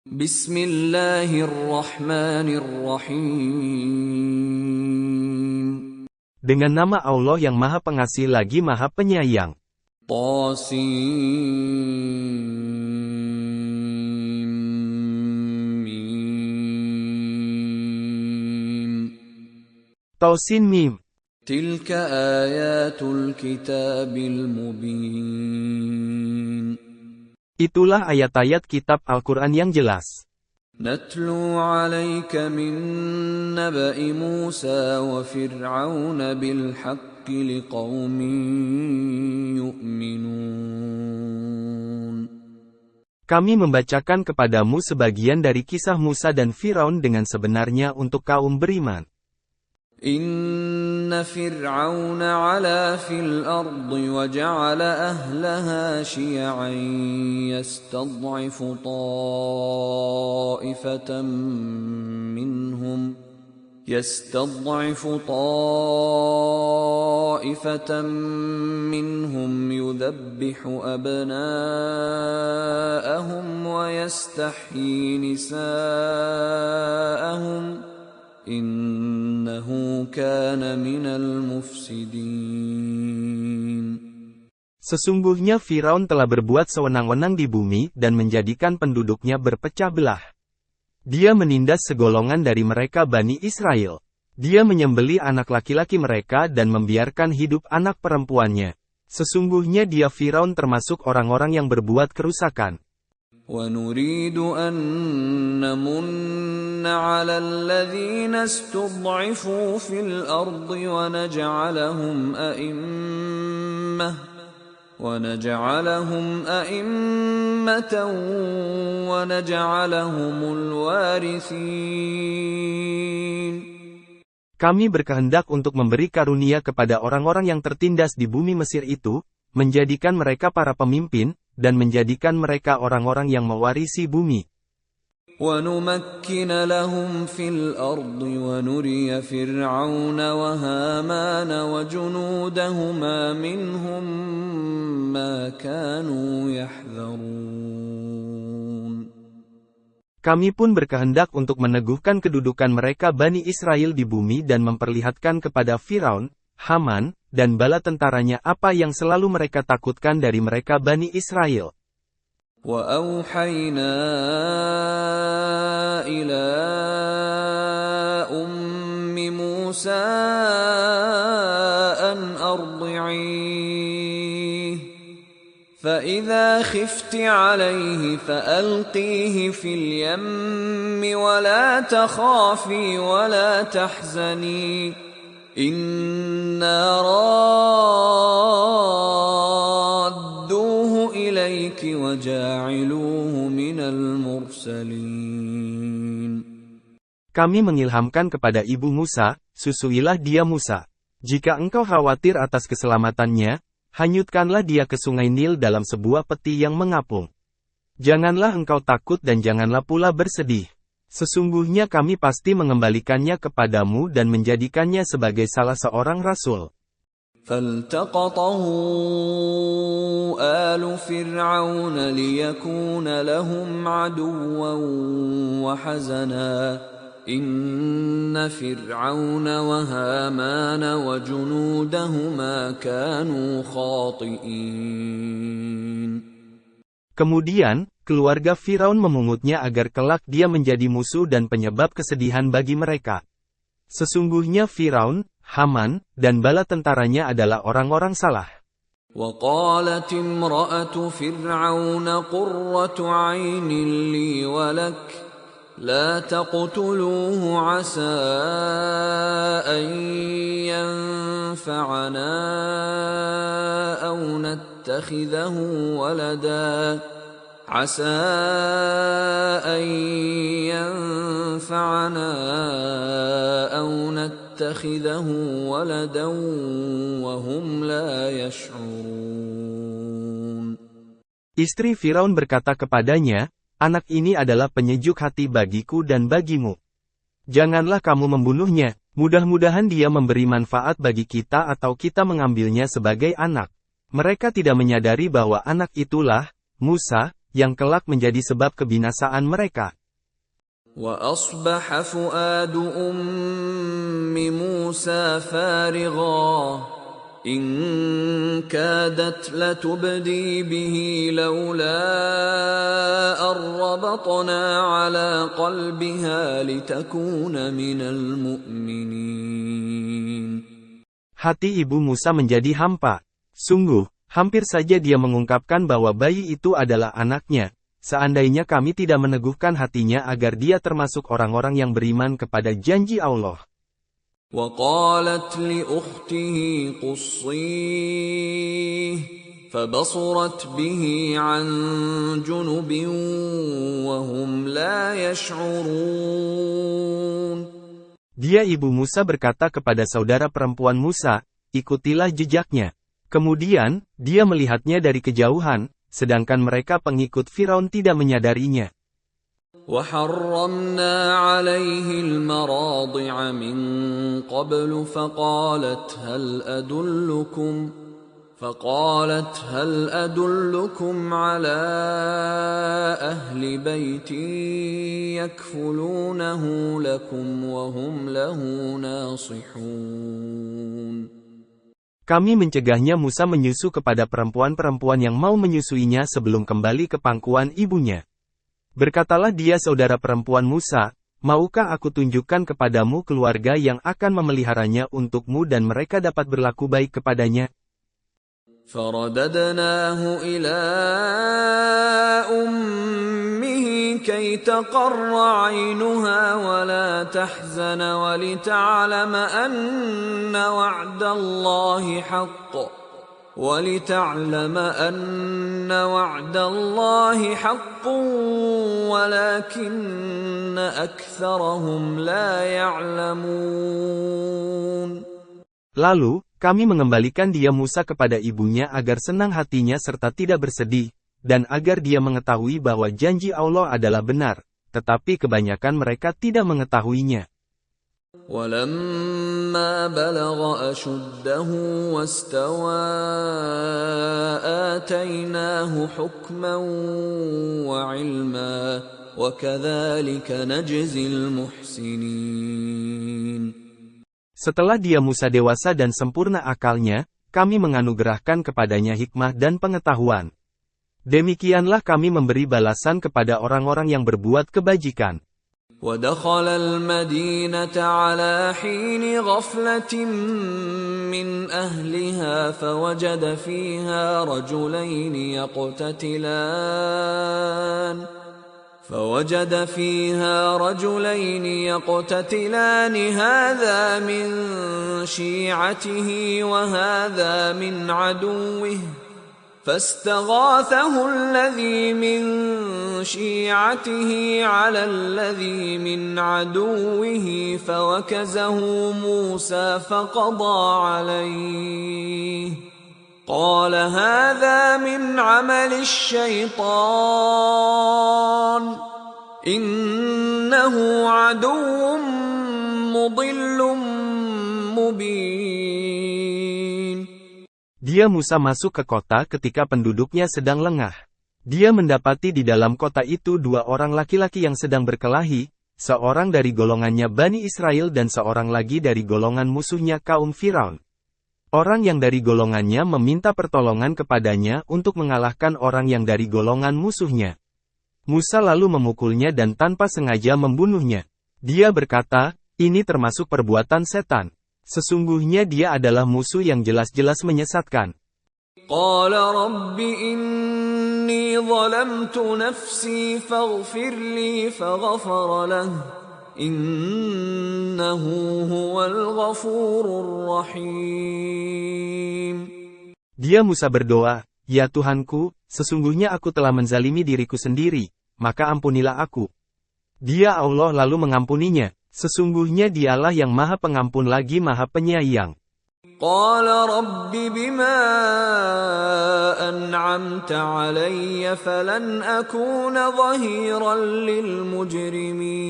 Bismillahirrahmanirrahim. Dengan nama Allah yang Maha Pengasih lagi Maha Penyayang. Tausin Mim. Tilka ayatul kitabil mubin. Itulah ayat-ayat kitab Al-Quran yang jelas. Natlu 'alaika min naba'i Musa wa Fir'aun bil haqqi liqaumin yu'minun. Kami membacakan kepadamu sebagian dari kisah Musa dan Firaun dengan sebenarnya untuk kaum beriman. Inna Fir'aun 'ala fil ardi wa ja'ala ahlaha syi'an yastad'ifu ta'ifatan minhum yudhabbihu abna'ahum wa yastahyi nisa'ahum. Innahu kana minal mufsidin. Sesungguhnya Firaun telah berbuat sewenang-wenang di bumi dan menjadikan penduduknya berpecah belah. Dia menindas segolongan dari mereka Bani Israel. Dia menyembelih anak laki-laki mereka dan membiarkan hidup anak perempuannya. Sesungguhnya dia Firaun termasuk orang-orang yang berbuat kerusakan. وَنُرِيدُ أَن نَّمُنَّ عَلَى الَّذِينَ اسْتُضْعِفُوا فِي الْأَرْضِ وَنَجْعَلَهُمْ أَئِمَّةً وَنَجْعَلَهُمُ الْوَارِثِينَ. Kami berkehendak untuk memberi karunia kepada orang-orang yang tertindas di bumi Mesir itu, menjadikan mereka para pemimpin, dan menjadikan mereka orang-orang yang mewarisi bumi. وَنُمَكِّنَ لَهُمْ فِي الْأَرْضِ وَنُرِيَ فِرْعَوْنَ وَهَامَانَ وَجُنُودَهُمَا مِنْهُمْ مَا كَانُوا يَحْذَرُونَ. Kami pun berkehendak untuk meneguhkan kedudukan mereka Bani Israel di bumi dan memperlihatkan kepada Firaun, Haman, dan bala tentaranya apa yang selalu mereka takutkan dari mereka Bani Israel. وَأَوْحَيْنَا إِلَى أُمِّ مُوسَى أَنْ أَرْضِعِيهِ فَإِذَا خِفْتِ عَلَيْهِ فَأَلْقِيهِ فِي الْيَمِّ وَلَا تَخَافِي وَلَا تَحْزَنِي إِنَّا رَادُّوهُ إِلَيْكِ وَجَاعِلُوهُ مِنَ الْمُرْسَلِينَ. Kami mengilhamkan kepada ibu Musa, susuilah dia Musa. Jika engkau khawatir atas keselamatannya, hanyutkanlah dia ke sungai Nil dalam sebuah peti yang mengapung. Janganlah engkau takut dan janganlah pula bersedih. Sesungguhnya kami pasti mengembalikannya kepadamu dan menjadikannya sebagai salah seorang rasul. فَالْتَقَطَهُ آلُ فِرْعَوْنَ لِيَكُونَ لَهُمْ عَدُوًّا وَحَزَنًا إِنَّ فِرْعَوْنَ وَهَامَانَ وَجُنُودَهُمَا كَانُوا خَاطِئِينَ. Kemudian, keluarga Firaun memungutnya agar kelak dia menjadi musuh dan penyebab kesedihan bagi mereka. Sesungguhnya Firaun, Haman, dan bala tentaranya adalah orang-orang salah. وَقَالَتِ امْرَأَةُ فِرْعَوْنَ قُرَّةُ عَيْنٍ لِّي وَلَكَ لَا تَقْتُلُوهُ عَسَىٰ أَن يَنفَعَنَا أَوْ نَتَّخِذَهُ وَلَدًا وَهُمْ لَا يَشْعُرُونَ. Istri Firaun berkata kepadanya, anak ini adalah penyejuk hati bagiku dan bagimu. Janganlah kamu membunuhnya, mudah-mudahan dia memberi manfaat bagi kita atau kita mengambilnya sebagai anak. Mereka tidak menyadari bahwa anak itulah, Musa, yang kelak menjadi sebab kebinasaan mereka. وأصبح فؤاد أم موسى فارغا إن كادت لتبدي به لولا أن ربطنا على قلبها لتكون من المؤمنين. Hati ibu Musa menjadi hampa. Sungguh, hampir saja dia mengungkapkan bahwa bayi itu adalah anaknya. Seandainya kami tidak meneguhkan hatinya agar dia termasuk orang-orang yang beriman kepada janji Allah. وقالت لأخته قصيه فبصرت به عن جنب وهم لا يشعرون. Dia ibu Musa berkata kepada saudara perempuan Musa, ikutilah jejaknya. Kemudian, dia melihatnya dari kejauhan, sedangkan mereka pengikut Firaun tidak menyadarinya. وحرمنا عليه المراضع من قبل فقالت هل أدلكم على أهل بيت يكفلونه لكم وهم له ناصحون. Kami mencegahnya Musa menyusu kepada perempuan-perempuan yang mau menyusuinya sebelum kembali ke pangkuan ibunya. Berkatalah dia saudara perempuan Musa, maukah aku tunjukkan kepadamu keluarga yang akan memeliharanya untukmu dan mereka dapat berlaku baik kepadanya? فرددناه إلى أمه كي تقر عينها ولا تحزن ولتعلم أن وعد الله حق ولكن أكثرهم لا يعلمون. Lalu, kami mengembalikan dia Musa kepada ibunya agar senang hatinya serta tidak bersedih, dan agar dia mengetahui bahwa janji Allah adalah benar, tetapi kebanyakan mereka tidak mengetahuinya. وَلَمَّا بَلَغَ أَشُدَّهُ وَاسْتَوَى آتَيْنَاهُ حُكْمًا وَعِلْمًا وَكَذَلِكَ نَجْزِي الْمُحْسِنِينَ. Setelah dia Musa dewasa dan sempurna akalnya, kami menganugerahkan kepadanya hikmah dan pengetahuan. Demikianlah kami memberi balasan kepada orang-orang yang berbuat kebajikan. وَدَخَلَ الْمَدِينَةَ عَلَى حِينِ غَفْلَةٍ مِّنْ أَهْلِهَا فوجد فيها رجلين يقتتلان هذا من شيعته وهذا من عدوه فاستغاثه الذي من شيعته على الذي من عدوه فوكزه موسى فقضى عليه قال هذا من عمل الشيطان إنه عدو مضل مبين. Dia Musa masuk ke kota ketika penduduknya sedang lengah. Dia mendapati di dalam kota itu dua orang laki-laki yang sedang berkelahi, seorang dari golongannya Bani Israel dan seorang lagi dari golongan musuhnya kaum Firaun. Orang yang dari golongannya meminta pertolongan kepadanya untuk mengalahkan orang yang dari golongan musuhnya. Musa lalu memukulnya dan tanpa sengaja membunuhnya. Dia berkata, ini termasuk perbuatan setan. Sesungguhnya dia adalah musuh yang jelas-jelas menyesatkan. Qala Rabbi inni zalamtu nafsi faghfir li faghfara lahu. Innahu huwal ghafurur rahim. Dia Musa berdoa, ya Tuhanku, sesungguhnya aku telah menzalimi diriku sendiri, maka ampunilah aku. Dia Allah lalu mengampuninya, sesungguhnya dialah yang maha pengampun lagi maha penyayang. Qala Rabbi bima an'amta alayya falan akuna zahiran lil mujrimin.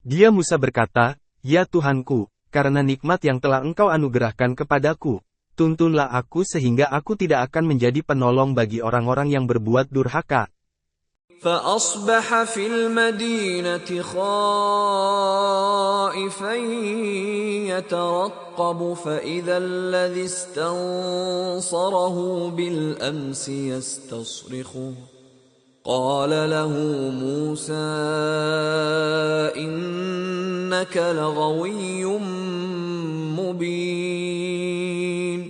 Dia Musa berkata, ya Tuhanku, karena nikmat yang telah Engkau anugerahkan kepadaku, Tuntunlah aku sehingga aku tidak akan menjadi penolong bagi orang-orang yang berbuat durhaka. فأصبح في المدينة خائفا يترقب فإذا الذي استنصره بالأمس يستصرخه قال له موسى إنك لغوي مبين.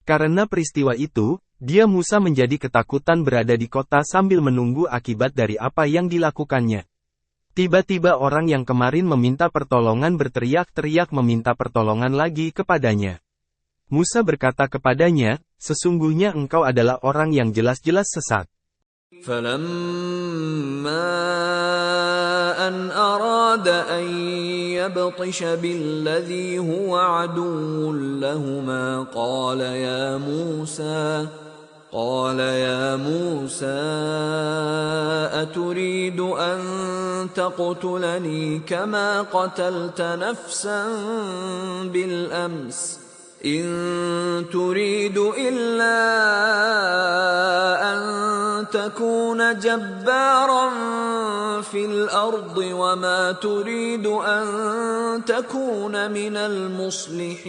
Karena peristiwa itu, dia Musa menjadi ketakutan berada di kota sambil menunggu akibat dari apa yang dilakukannya. Tiba-tiba orang yang kemarin meminta pertolongan berteriak-teriak meminta pertolongan lagi kepadanya. Musa berkata kepadanya, sesungguhnya engkau adalah orang yang jelas-jelas sesat. فَلَمَّا أَنْ أَرَادَ أَنْ يَبْطِشَ بِالَّذِي هُوَ عَدُوٌّ لَهُمَا قَالَ يَا مُوسَى أَتُرِيدُ أَنْ تَقْتُلَنِي كَمَا قَتَلْتَ نَفْسًا بِالْأَمْسِ إِنْ تُرِيدُ إِلَّا أَنْ تَكُونَ جَبَّارًا فِي الْأَرْضِ وَمَا تُرِيدُ أَنْ تَكُونَ مِنَ الْمُصْلِحِينَ.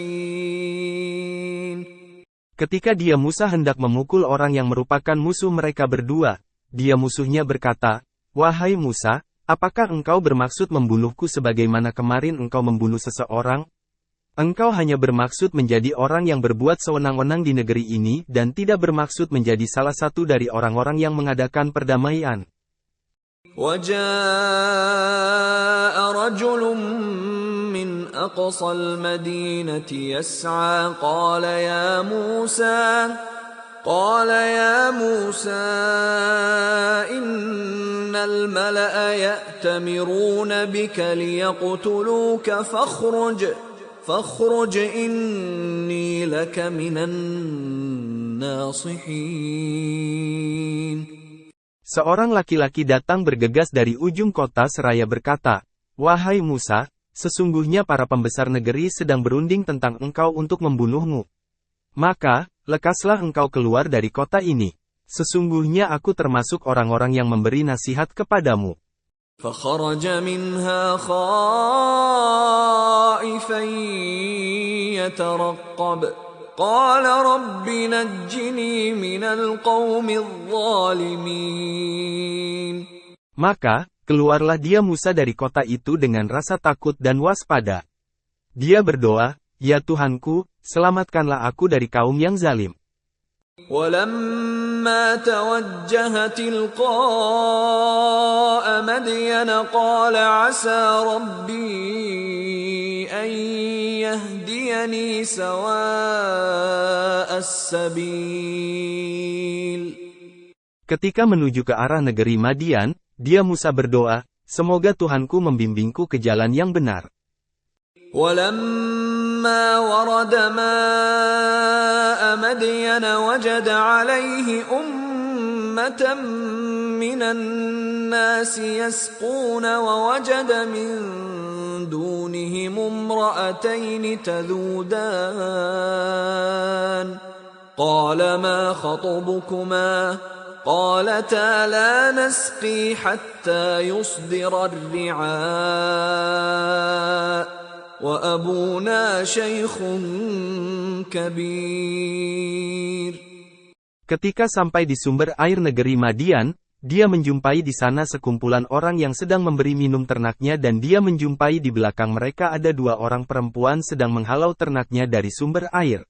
Ketika dia Musa hendak memukul orang yang merupakan musuh mereka berdua, dia musuhnya berkata, "Wahai Musa, apakah engkau bermaksud membunuhku sebagaimana kemarin engkau membunuh seseorang? Engkau hanya bermaksud menjadi orang yang berbuat sewenang-wenang di negeri ini dan tidak bermaksud menjadi salah satu dari orang-orang yang mengadakan perdamaian." وَجَاءَ رَجُلٌ مِّنْ أَقْصَى الْمَدِينَةِ يَسْعَىٰ قَالَ يَا مُوسَىٰ إِنَّ الْمَلَأَ يَأْتَمِرُونَ بِكَ لِيَقْتُلُوكَ فاخرج إِنِّي لَكَ مِنَ النَّاصِحِينَ. Seorang laki-laki datang bergegas dari ujung kota seraya berkata, "Wahai Musa, sesungguhnya para pembesar negeri sedang berunding tentang engkau untuk membunuhmu. Maka, lekaslah engkau keluar dari kota ini. Sesungguhnya aku termasuk orang-orang yang memberi nasihat kepadamu." فخرج منها خائفا يترقب قال رب نجني من القوم الظالمين. Maka, keluarlah dia Musa dari kota itu dengan rasa takut dan waspada. Dia berdoa, "Ya Tuhanku, selamatkanlah aku dari kaum yang zalim." ولما توجه تلقاء مدين قال عسى ربي أن يهديني سواء السبيل. Ketika menuju ke arah negeri Madian, dia Musa berdoa, "Semoga Tuhanku membimbingku ke jalan yang benar." ولما ورد ماء مدين وجد عليه أمة من الناس يسقون ووجد من دونهم امرأتين تذودان قال ما خطبكما قالتا لا نسقي حتى يصدر الرعاء وأبونا شيخ كبير. Ketika sampai di sumber air negeri Madian, dia menjumpai di sana sekumpulan orang yang sedang memberi minum ternaknya dan dia menjumpai di belakang mereka ada dua orang perempuan sedang menghalau ternaknya dari sumber air.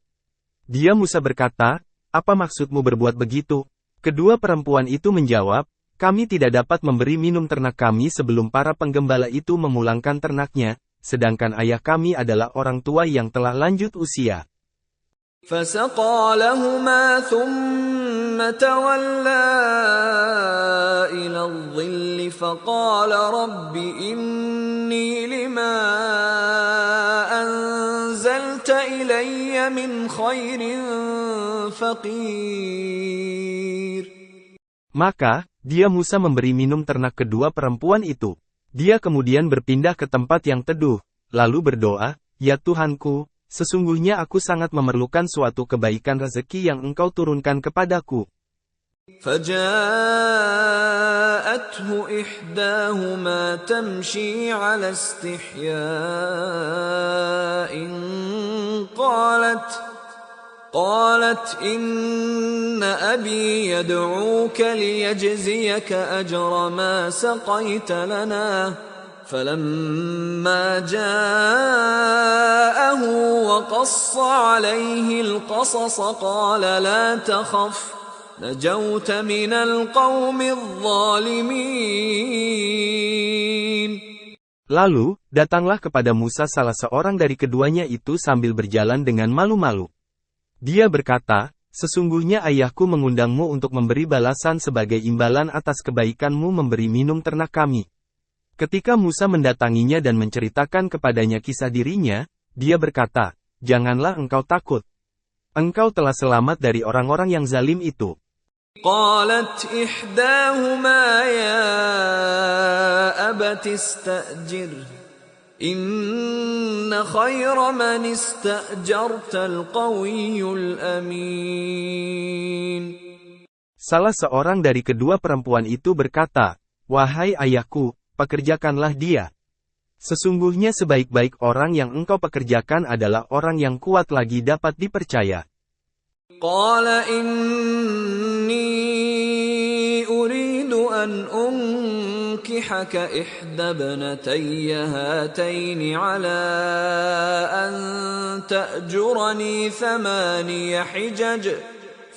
Dia Musa berkata, "Apa maksudmu berbuat begitu?" Kedua perempuan itu menjawab, "Kami tidak dapat memberi minum ternak kami sebelum para penggembala itu memulangkan ternaknya, sedangkan ayah kami adalah orang tua yang telah lanjut usia." فسقى لهما ثم تولى إلى الظل فقال رب إني لما أنزلت إلي من خير فقير. Maka, dia Musa memberi minum ternak kedua perempuan itu. Dia kemudian berpindah ke tempat yang teduh, lalu berdoa, "Ya Tuhanku, Sesungguhnya aku sangat memerlukan suatu kebaikan rezeki yang engkau turunkan kepadaku. فجاءته إحداهما تمشي على استحياء قالت إن أبي يدعوك ليجزيك أجر ما سقيت لنا فلما جاءه وقص عليه القصص قال لا تخف نجوت من القوم الظالمين. Lalu, datanglah kepada Musa salah seorang dari keduanya itu sambil berjalan dengan malu-malu. Dia berkata, sesungguhnya ayahku mengundangmu untuk memberi balasan sebagai imbalan atas kebaikanmu memberi minum ternak kami. Ketika Musa mendatanginya dan menceritakan kepadanya kisah dirinya, dia berkata, janganlah engkau takut. Engkau telah selamat dari orang-orang yang zalim itu. قالت إحداهما يا أبت استأجره إن خير من استأجرت القوي الأمين. Salah seorang dari kedua perempuan itu berkata, wahai ayahku, pekerjakanlah dia. Sesungguhnya sebaik-baik orang yang engkau pekerjakan adalah orang yang kuat lagi dapat dipercaya. قال إني أريد أن أنكحك إحدى ابنتي هاتين على أن تأجرني 8 حجج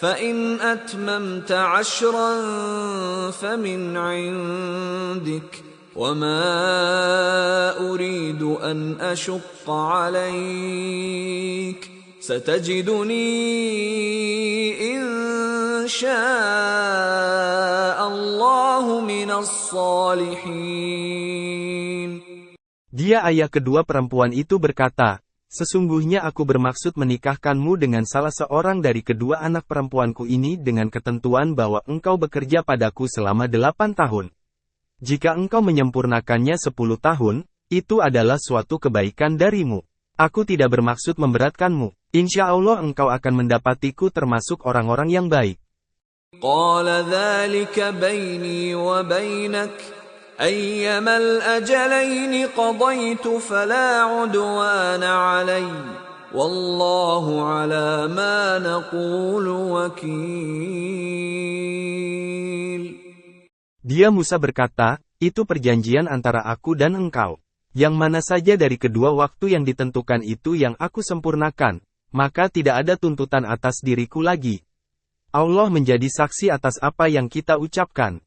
فإن أتممت 10 فمن عندك وما أريد أن أشق عليك ستجدني إن شاء الله من الصالحين. Dia ayah kedua perempuan itu berkata, sesungguhnya aku bermaksud menikahkanmu dengan salah seorang dari kedua anak perempuanku ini dengan ketentuan bahwa engkau bekerja padaku selama 8 tahun. Jika engkau menyempurnakannya 10 tahun, itu adalah suatu kebaikan darimu. Aku tidak bermaksud memberatkanmu. Insya Allah engkau akan mendapatiku termasuk orang-orang yang baik. قال ذلك بيني وبينك أيما الأجلين قضيت فلا عدوان علي والله على ما نقول وكيل. Dia Musa berkata, itu perjanjian antara aku dan engkau. Yang mana saja dari kedua waktu yang ditentukan itu yang aku sempurnakan, maka tidak ada tuntutan atas diriku lagi. Allah menjadi saksi atas apa yang kita ucapkan.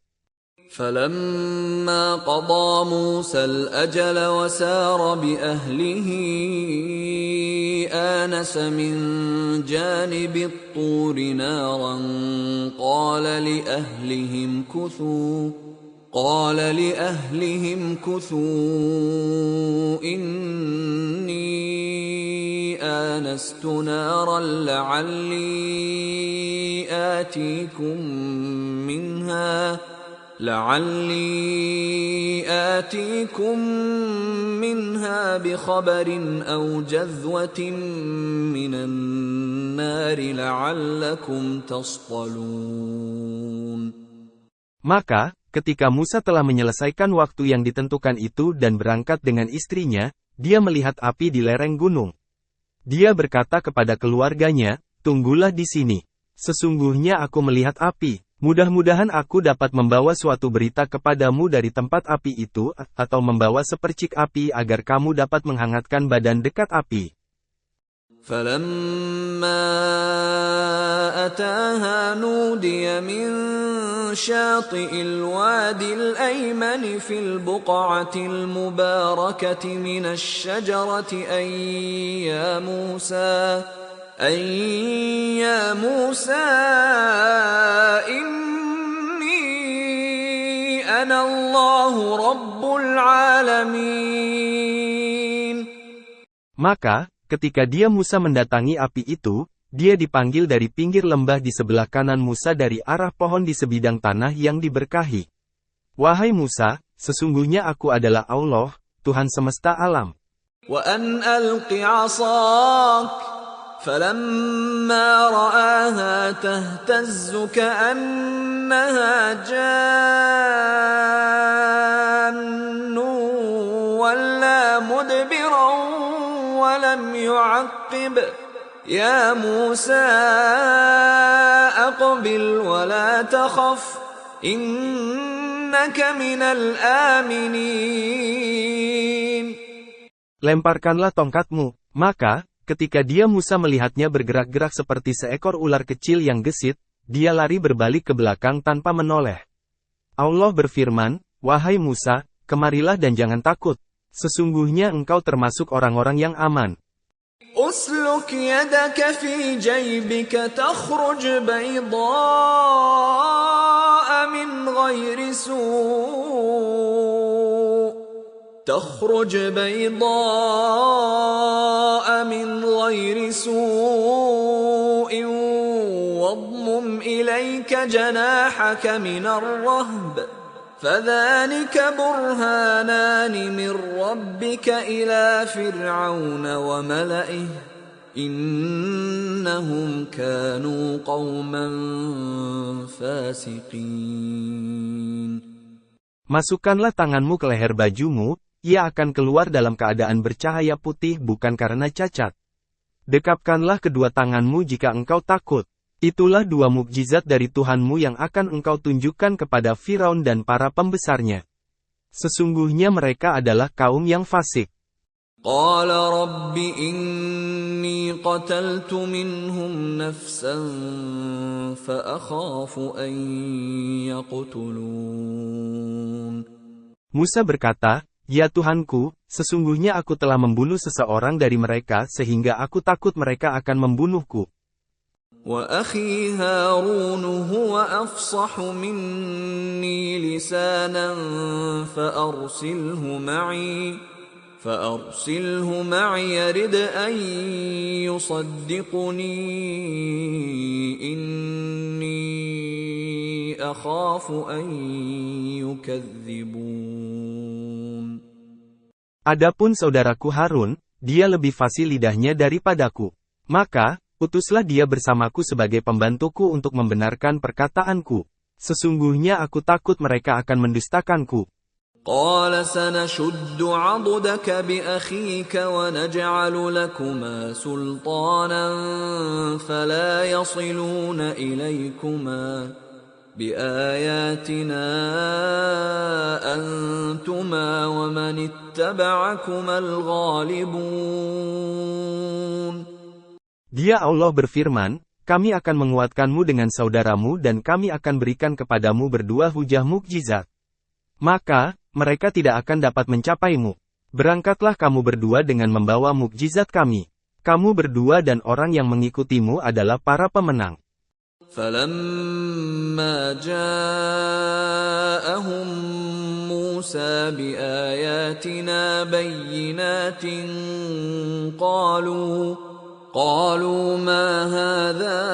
فَلَمَّا قَضَى مُوسَى الْأَجَلَ وَسَارَ بِأَهْلِهِ آنَسَ مِنْ جَانِبِ الطُّورِ نَارًا قال لأهلهم كثوا إني آنست نارا لعلي آتيكم منها بخبر أو جذوة من النار لعلكم تصطلون. Maka, ketika Musa telah menyelesaikan waktu yang ditentukan itu dan berangkat dengan istrinya, dia melihat api di lereng gunung. Dia berkata kepada keluarganya, tunggulah di sini. Sesungguhnya aku melihat api. Mudah-mudahan aku dapat membawa suatu berita kepadamu dari tempat api itu, atau membawa sepercik api agar kamu dapat menghangatkan badan dekat api. فَلَمَّا أَتَاهَا نُودِيَ مِنْ شَاطِئِ الْوَادِ الْأَيْمَنِ فِي الْبُقْعَةِ الْمُبَارَكَةِ مِنَ الشَّجَرَةِ أَنْ يَا مُوسَى إِنِّي أَنَا اللَّهُ رَبُّ الْعَالَمِينَ. Maka, ketika dia Musa mendatangi api itu, dia dipanggil dari pinggir lembah di sebelah kanan Musa dari arah pohon di sebidang tanah yang diberkahi. Wahai Musa, sesungguhnya aku adalah Allah, Tuhan semesta alam. وأن ألق عصاك فلما رآها تهتز كأنها جان ولا مدبرا ولم يعقب يا موسى أقبل ولا تخف إنك من الآمنين. Lemparkanlah tongkatmu. Maka, ketika Musa melihatnya bergerak-gerak seperti seekor ular kecil yang gesit, dia lari berbalik ke belakang tanpa menoleh. Allah berfirman, "Wahai Musa, kemarilah dan jangan takut. Sesungguhnya engkau termasuk orang-orang yang aman." أسلك يدك في جيبك تخرج بيضاء من غير سوء واضمم إليك جناحك من الرهب فذلك برهانان من ربك إلى فرعون وملئه إنهم كانوا قوما فاسقين. Masukkanlah tanganmu ke leher bajumu, ia akan keluar dalam keadaan bercahaya putih bukan karena cacat. Dekapkanlah kedua tanganmu jika engkau takut. Itulah dua mukjizat dari Tuhanmu yang akan engkau tunjukkan kepada Firaun dan para pembesarnya. Sesungguhnya mereka adalah kaum yang fasik. قال رب إني قتلت منهم نفسا فأخاف أن يقتلون. Musa berkata, "Ya Tuhanku, sesungguhnya aku telah membunuh seseorang dari mereka sehingga aku takut mereka akan membunuhku." وأخي هارون هو أفصح مني لسانا فأرسله معي يرد أن يصدقني إني أخاف أن يكذبون. Adapun saudaraku Harun, dia lebih fasih lidahnya daripadaku. Maka, utuslah dia bersamaku sebagai pembantuku untuk membenarkan perkataanku. Sesungguhnya aku takut mereka akan mendustakanku. قال سنشد عضدك بأخيك ونجعل لكما سلطانا فلا يصلون إليكما بآياتنا أنتما ومن اتبعكما الغالبون. Dia Allah berfirman, kami akan menguatkanmu dengan saudaramu dan kami akan berikan kepadamu berdua hujah mukjizat. Maka, mereka tidak akan dapat mencapaimu. Berangkatlah kamu berdua dengan membawa mukjizat kami. Kamu berdua dan orang yang mengikutimu adalah para pemenang. فَلَمَّا جَاءَهُم مُوسَى بِآيَاتِنَا بَيِّنَاتٍ قالوا ما هذا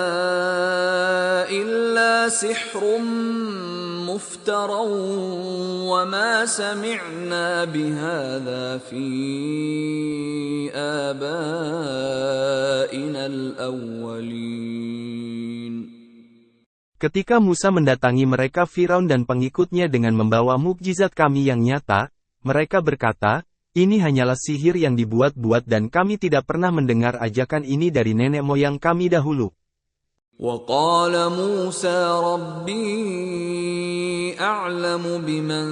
إلا سحر مفترى وما سمعنا بهذا في آبائنا الأولين. Ketika Musa mendatangi mereka Firaun dan pengikutnya dengan membawa mukjizat kami yang nyata, mereka berkata, ini hanyalah sihir yang dibuat-buat dan kami tidak pernah mendengar ajakan ini dari nenek moyang kami dahulu. وَقَالَ مُوسَى رَبِّي أَعْلَمُ بِمَنْ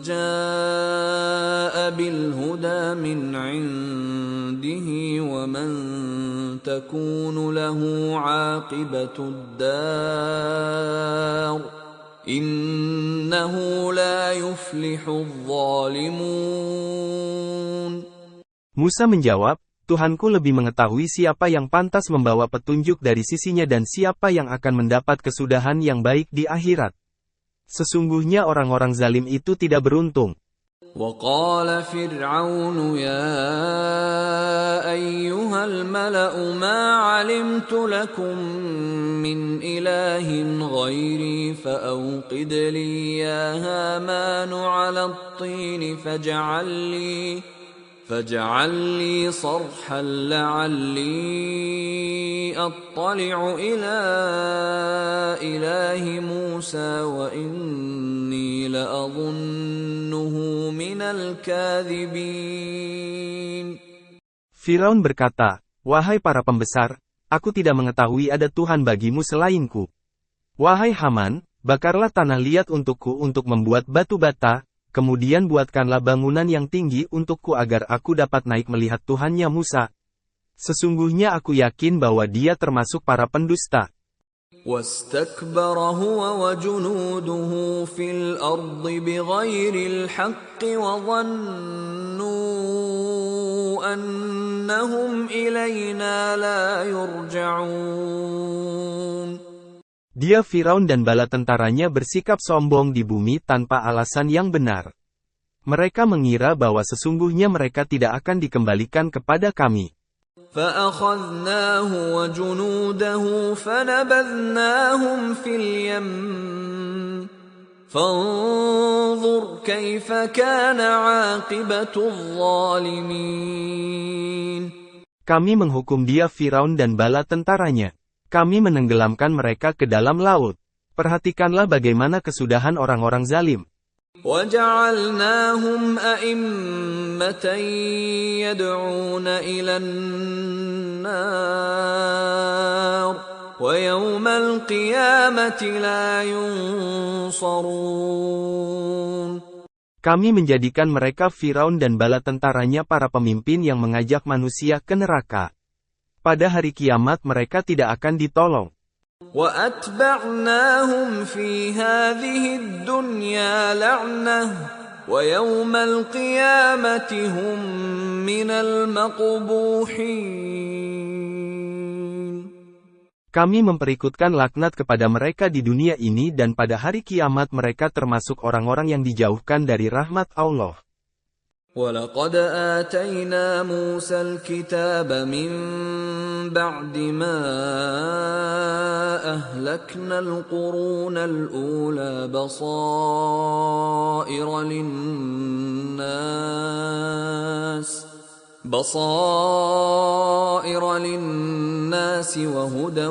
جَاءَ بِالْهُدَى مِنْ عِنْدِهِ وَمَنْ تَكُونُ لَهُ عَاقِبَةُ الدَّارِ إِنَّهُ لَا يُفْلِحُ الظَّالِمُونَ. Musa menjawab, Tuhanku lebih mengetahui siapa yang pantas membawa petunjuk dari sisinya dan siapa yang akan mendapat kesudahan yang baik di akhirat. Sesungguhnya orang-orang zalim itu tidak beruntung. وَقَالَ فِرْعَوْنُ يَا أَيُّهَا الْمَلَأُ مَا عَلِمْتُ لَكُمْ مِنْ إِلَٰهٍ غَيْرِي فَأَوْقِدْ لِي يَا هَامَانُ عَلَى الطِّينِ فاجعل لي صرحا لعلي أطلع إلى إله موسى وإني لأظنه من الكاذبين. Firaun berkata, "Wahai para pembesar, aku tidak mengetahui ada Tuhan bagimu selainku. Wahai Haman, bakarlah tanah liat untukku untuk membuat batu bata, kemudian buatkanlah bangunan yang tinggi untukku agar aku dapat naik melihat Tuhannya Musa. Sesungguhnya aku yakin bahwa dia termasuk para pendusta." واستكبر هو وجنوده في الأرض بغير الحق وظنوا أنهم إلينا لا يرجعون. Dia Firaun dan bala tentaranya bersikap sombong di bumi tanpa alasan yang benar. Mereka mengira bahwa sesungguhnya mereka tidak akan dikembalikan kepada kami. فأخذناه وجنوده فنبذناهم في اليم فانظر كيف كان عاقبة الظالمين. Kami menghukum dia Firaun dan bala tentaranya. Kami menenggelamkan mereka ke dalam laut. Perhatikanlah bagaimana kesudahan orang-orang zalim. وَجَعَلْنَاهُمْ أَئِمَّةً يَدْعُونَ إِلَى النَّارِ وَيَوْمَ الْقِيَامَةِ لَا يُنصَرُونَ. Kami menjadikan mereka Firaun dan bala tentaranya para pemimpin yang mengajak manusia ke neraka. Pada hari kiamat mereka tidak akan ditolong. وَأَتْبَعْنَاهُمْ فِي هَذِهِ الدُّنْيَا لَعْنَةً وَيَوْمَ الْقِيَامَةِ هُمْ مِنَ الْمَقْبُوحِينَ. Kami memperikutkan laknat kepada mereka di dunia ini dan pada hari kiamat mereka termasuk orang-orang yang dijauhkan dari rahmat Allah. وَلَقَدْ آتَيْنَا مُوسَى الْكِتَابَ مِنْ بَعْدِ مَا أَهْلَكْنَا الْقُرُونَ الْأُولَى بَصَائِرَ لِلنَّاسِ وَهُدًى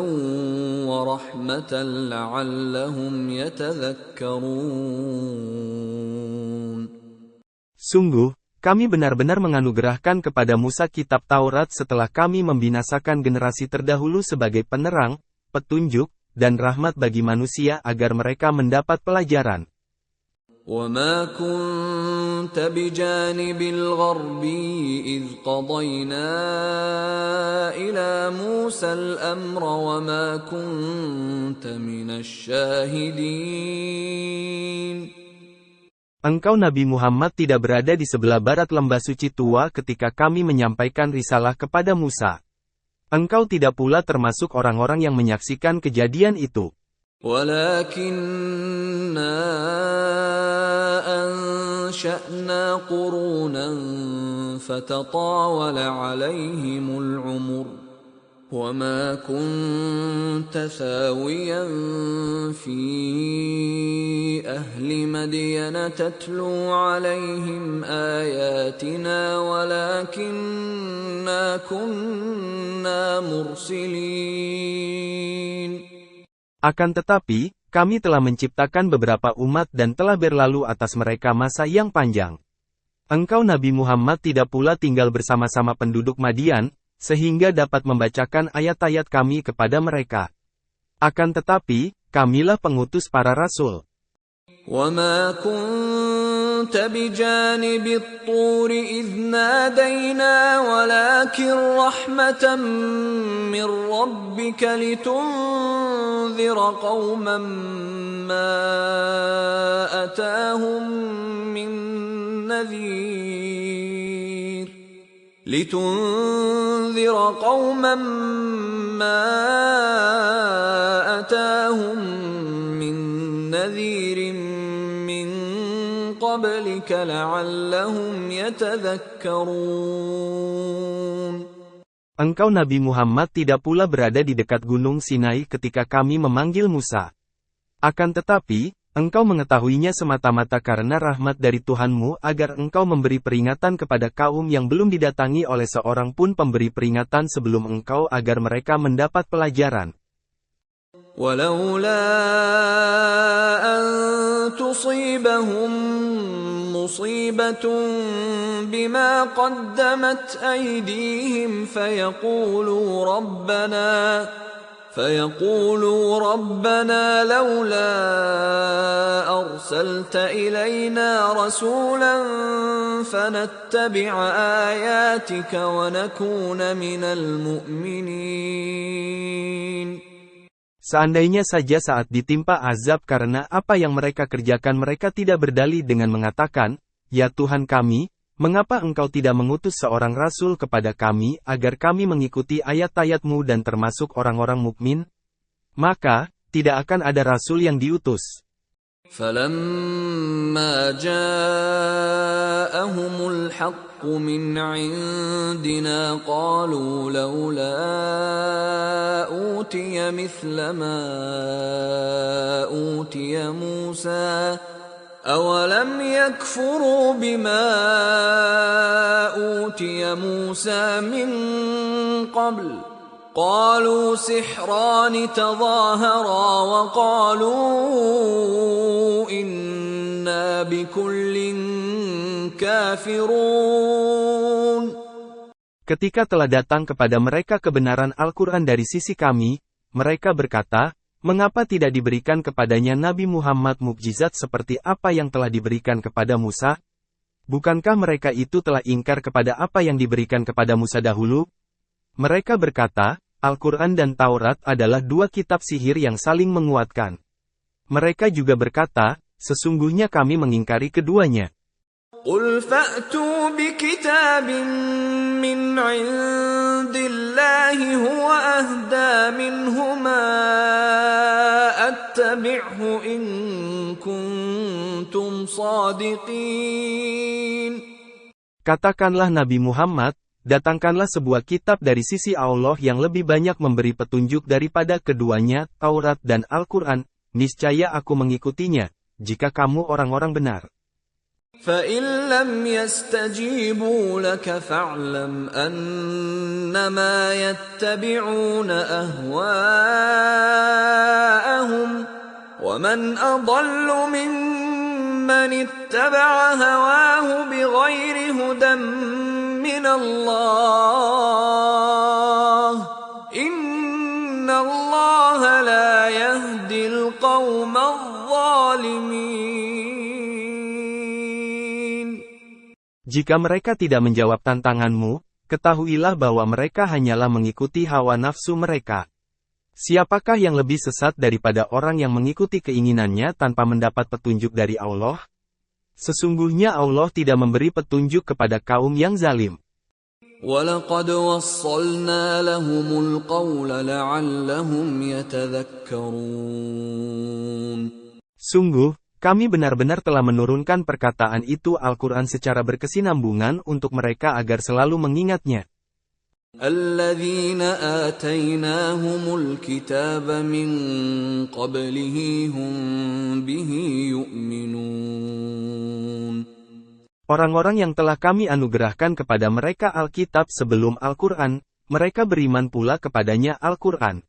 وَرَحْمَةً لَعَلَّهُمْ يَتَذَكَّرُونَ. Sungguh, kami benar-benar menganugerahkan kepada Musa kitab Taurat setelah kami membinasakan generasi terdahulu sebagai penerang, petunjuk, dan rahmat bagi manusia agar mereka mendapat pelajaran. وَمَا كُنْتَ بِجَانِبِ الْغَرْبِيِّ إِذْ قَضَيْنَا إِلَى مُوسَى الْأَمْرَ وَمَا كُنْتَ مِنَ الشَّاهِدِينَ. Engkau Nabi Muhammad tidak berada di sebelah barat lembah suci tua ketika kami menyampaikan risalah kepada Musa. Engkau tidak pula termasuk orang-orang yang menyaksikan kejadian itu. وَلَكِنَّا أَنشَأْنَا قُرُونًا فَتَطَاوَلَ عَلَيْهِمُ الْعُمُرُ وَمَا كُنْتَ ثَاوِيًا فِي أَهْلِ مَدْيَنَ تَتْلُو عَلَيْهِمْ آيَاتِنَا وَلَكِنَّا كُنَّا مُرْسِلِينَ. Akan tetapi, kami telah menciptakan beberapa umat dan telah berlalu atas mereka masa yang panjang. Engkau Nabi Muhammad tidak pula tinggal bersama-sama penduduk Madian, sehingga dapat membacakan ayat-ayat kami kepada mereka. Akan tetapi, kamilah pengutus para rasul. وَمَا كُنْتَ بِجَانِبِ الطُّورِ إِذْ نَادَيْنَا وَلَكِنْ رَحْمَةً مِّن رَّبِّكَ لِتُنذِرَ قَوْمًا مَّا أَتَاهُم مِّن نَّذِيرٍ لِتُنذِرَ قَوْمًا مَّا أَتَاهُم مِّن نَّذِيرٍ مِّن قَبْلِكَ لَعَلَّهُمْ يَتَذَكَّرُونَ. Engkau Nabi Muhammad tidak pula berada di dekat gunung Sinai ketika kami memanggil Musa. Akan tetapi, Engkau mengetahuinya semata-mata karena rahmat dari Tuhanmu agar engkau memberi peringatan kepada kaum yang belum didatangi oleh seorang pun pemberi peringatan sebelum engkau agar mereka mendapat pelajaran. ولولا أن تصيبهم مصيبة بما قدمت أيديهم فيقولوا ربنا لولا أرسلت إلينا رسولا فنتبع آياتك ونكون من المؤمنين. Seandainya saja saat ditimpa azab karena apa yang mereka kerjakan mereka tidak berdalih dengan mengatakan, "Ya Tuhan kami, mengapa Engkau tidak mengutus seorang rasul kepada kami agar kami mengikuti ayat-ayat-Mu dan termasuk orang-orang mukmin?" Maka, tidak akan ada rasul yang diutus. فَلَمَّا جَاءَهُمُ الْحَقُّ مِنْ عِنْدِنَا قَالُوا لَوْلَا أُوتِيَ مِثْلَ مَا أُوتِيَ مُوسَى أَوَلَمْ يَكْفُرُوا بِمَا أُوتِيَ مُوسَى مِنْ قَبْلُ قالوا سحران تظاهرا وقالوا إنا بكل كافرون. Ketika telah datang kepada mereka kebenaran Al-Quran dari sisi kami, mereka berkata, mengapa tidak diberikan kepadanya Nabi Muhammad mukjizat seperti apa yang telah diberikan kepada Musa? Bukankah mereka itu telah ingkar kepada apa yang diberikan kepada Musa dahulu? Mereka berkata, Al-Quran dan Taurat adalah dua kitab sihir yang saling menguatkan. Mereka juga berkata, sesungguhnya kami mengingkari keduanya. قُلْ فَأْتُوا بِكِتَابٍ مِّنْ عِندِ اللَّهِ هُوَ أَهْدَىٰ مِنْهُمَا أَتَّبِعْهُ إِن كُنتُمْ صَادِقِينَ. Katakanlah Nabi Muhammad, datangkanlah sebuah kitab dari sisi Allah yang lebih banyak memberi petunjuk daripada keduanya, Taurat dan Al-Quran, niscaya aku mengikutinya, jika kamu orang-orang benar. فَإِن لَّمْ يَسْتَجِيبُوا لَكَ فَاعْلَمْ أَنَّمَا يَتَّبِعُونَ أَهْوَاءَهُمْ وَمَنْ أَضَلُّ مِمَّنِ اتَّبَعَ هَوَاهُ بِغَيْرِ هُدًى مِّنَ اللَّهِ إِنَّ اللَّهَ لَا يَهْدِي الْقَوْمَ الظَّالِمِينَ. Jika mereka tidak menjawab tantanganmu, ketahuilah bahwa mereka hanyalah mengikuti hawa nafsu mereka. Siapakah yang lebih sesat daripada orang yang mengikuti keinginannya tanpa mendapat petunjuk dari Allah? Sesungguhnya Allah tidak memberi petunjuk kepada kaum yang zalim. وَلَقَدْ وَصَّلْنَا لَهُمُ الْقَوْلَ لَعَلَّهُمْ يَتَذَكَّرُونَ. Sungguh, kami benar-benar telah menurunkan perkataan itu Al-Quran secara berkesinambungan untuk mereka agar selalu mengingatnya. الَّذِينَ آتَيْنَاهُمُ الْكِتَابَ مِنْ قَبْلِهِ هُمْ بِهِ يُؤْمِنُونَ. Orang-orang yang telah kami anugerahkan kepada mereka Alkitab sebelum Al-Quran, mereka beriman pula kepadanya Al-Quran.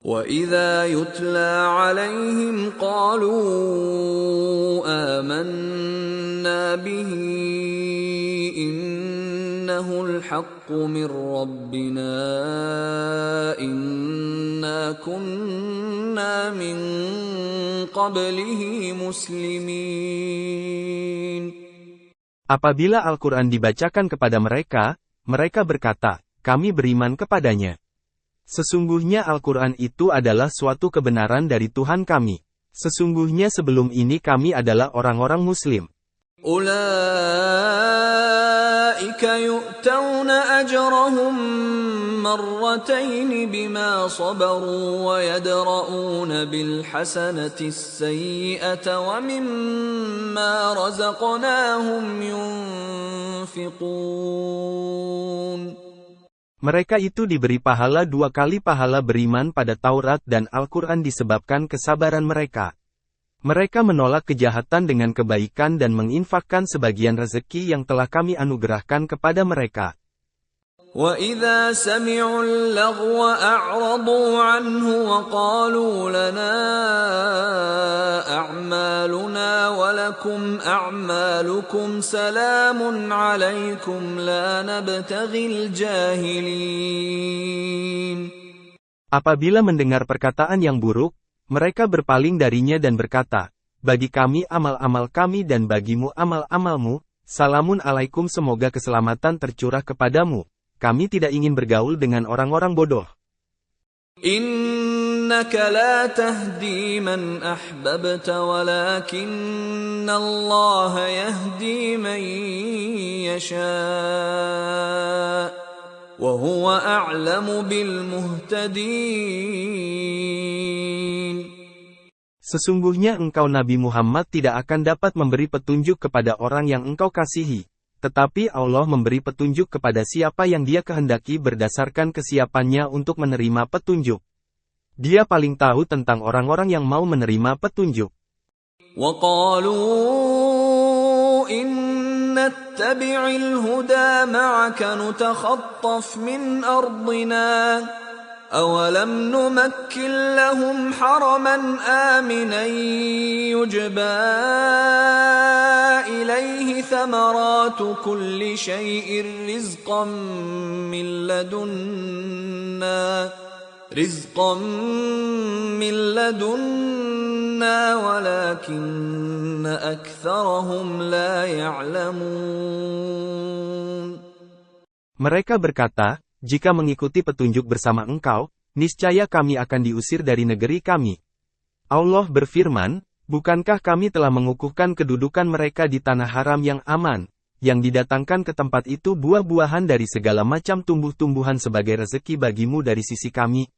وَإِذَا يُتْلَى عَلَيْهِمْ قَالُوا آمَنَّا بِهِ إِنَّهُ الْحَقُّ مِنْ رَبِّنَا إِنَّا كُنَّا مِنْ قَبْلِهِ مُسْلِمِينَ. Apabila Al-Quran dibacakan kepada mereka, mereka berkata, kami beriman kepadanya. Sesungguhnya Al-Quran itu adalah suatu kebenaran dari Tuhan kami. Sesungguhnya sebelum ini kami adalah orang-orang Muslim. أُولَئِكَ يُؤْتَوْنَ أَجْرَهُمْ مَرَّتَيْنِ بِمَا صَبَرُوا وَيَدْرَءُونَ بِالْحَسَنَةِ السَّيِّئَةَ وَمِمَّا رَزَقْنَاهُمْ يُنْفِقُونَ. Mereka itu diberi pahala 2 kali pahala beriman pada Taurat dan Al-Quran disebabkan kesabaran mereka. Mereka menolak kejahatan dengan kebaikan dan menginfakkan sebagian rezeki yang telah kami anugerahkan kepada mereka. وَإِذَا سَمِعُوا اللَّغْوَ أَعْرَضُوا عَنْهُ وَقَالُوا لَنَا أَعْمَالُنَا وَلَكُمْ أَعْمَالُكُمْ سَلَامٌ عَلَيْكُمْ لَا نَبْتَغِي الْجَاهِلِينَ. Apabila mendengar perkataan yang buruk, mereka berpaling darinya dan berkata, bagi kami amal-amal kami dan bagimu amal-amalmu, salamun alaikum semoga keselamatan tercurah kepadamu. Kami tidak ingin bergaul dengan orang-orang bodoh. Innaka la tahdi man ahbabta walakinna Allah yahdi man yasha' wa huwa a'lamu bil muhtadin. Sesungguhnya engkau Nabi Muhammad tidak akan dapat memberi petunjuk kepada orang yang engkau kasihi. Tetapi Allah memberi petunjuk kepada siapa yang Dia kehendaki berdasarkan kesiapannya untuk menerima petunjuk. Dia paling tahu tentang orang-orang yang mau menerima petunjuk. وَقَالُوا إِن نَّتَّبِعِ الْهُدَى مَعَكَ نُتَخَطَّفْ مِنْ أَرْضِنَا أَوَلَمْ نُمَكِّن لَّهُمْ حَرَمًا آمِنًا يُجْبَىٰ إِلَيْهِ ثَمَرَاتُ كُلِّ شَيْءٍ رِزْقًا مِّن لَّدُنَّا وَلَٰكِنَّ أَكْثَرَهُمْ لَا يَعْلَمُونَ. Mereka berkata, jika mengikuti petunjuk bersama engkau, niscaya kami akan diusir dari negeri kami. Allah berfirman, bukankah kami telah mengukuhkan kedudukan mereka di tanah haram yang aman, yang didatangkan ke tempat itu buah-buahan dari segala macam tumbuh-tumbuhan sebagai rezeki bagimu dari sisi kami?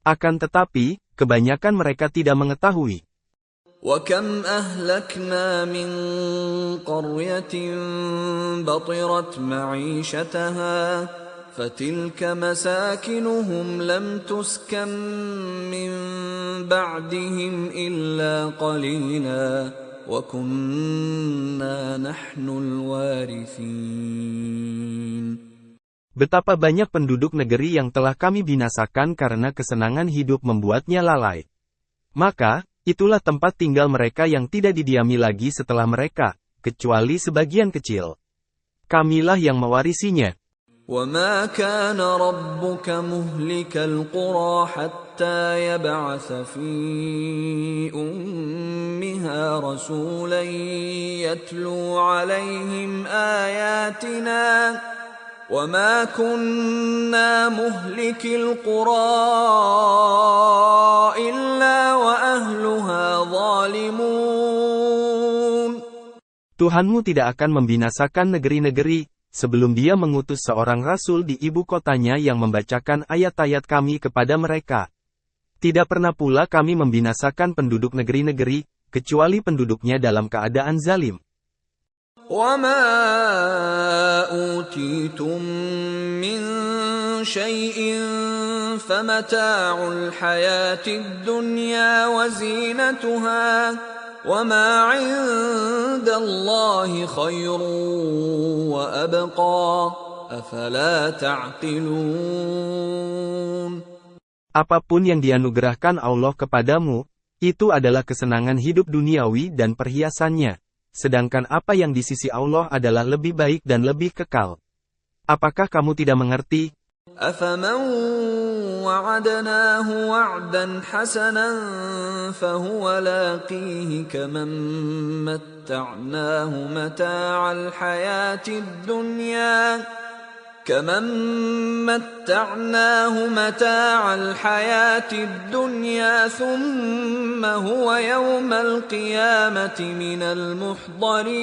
Akan tetapi, kebanyakan mereka tidak mengetahui. وَكَمْ أَهْلَكْنَا مِنْ قَرْيَةٍ بَطِرَتْ مَعِيشَتَهَا فَتِلْكَ مَسَاكِنُهُمْ لَمْ تُسْكَنْ مِنْ بَعْدِهِمْ إِلَّا قَلِيلًا وَكُنَّا نَحْنُ الْوَارِثِينَ. Betapa banyak penduduk negeri yang telah kami binasakan karena kesenangan hidup membuatnya lalai. Maka, itulah tempat tinggal mereka yang tidak didiami lagi setelah mereka, kecuali sebagian kecil. Kamilah yang mewarisinya. وَمَا كَانَ رَبُّكَ مُهْلِكَ الْقُرَى حَتَّى يَبْعَثَ فِي أُمِّهَا رَسُولًا يَتْلُو عَلَيْهِمْ آيَاتِنَا وَمَا كُنَّا مُهْلِكِ الْقُرَى إِلَّا وَأَهْلُهَا ظَالِمُونَ. Tuhanmu tidak akan membinasakan negeri-negeri, sebelum Dia mengutus seorang rasul di ibu kotanya yang membacakan ayat-ayat kami kepada mereka. Tidak pernah pula kami membinasakan penduduk negeri-negeri, kecuali penduduknya dalam keadaan zalim. وَمَا أُوتِيتُم مِّن شَيْءٍ فَمَتَاعُ الْحَيَاةِ الدُّنْيَا وَزِينَتُهَا وَمَا عِندَ اللَّهِ خَيْرٌ وَأَبْقَىٰ أَفَلَا تَعْقِلُونَ. Apapun yang dianugerahkan Allah kepadamu, itu adalah kesenangan hidup duniawi dan perhiasannya. Sedangkan apa yang di sisi Allah adalah lebih baik dan lebih kekal. Apakah kamu tidak mengerti? أَفَمَنْ وَعَدْنَاهُ وَعْدًا حَسَنًا فَهُوَ لَاقِيهِ كَمَنْ مَتَّعْنَاهُ مَتَاعَ الْحَيَاةِ الدُّنْيَا ثُمَّ هُوَ يَوْمَ الْقِيَامَةِ مِنَ الْمُحْضَرِينَ.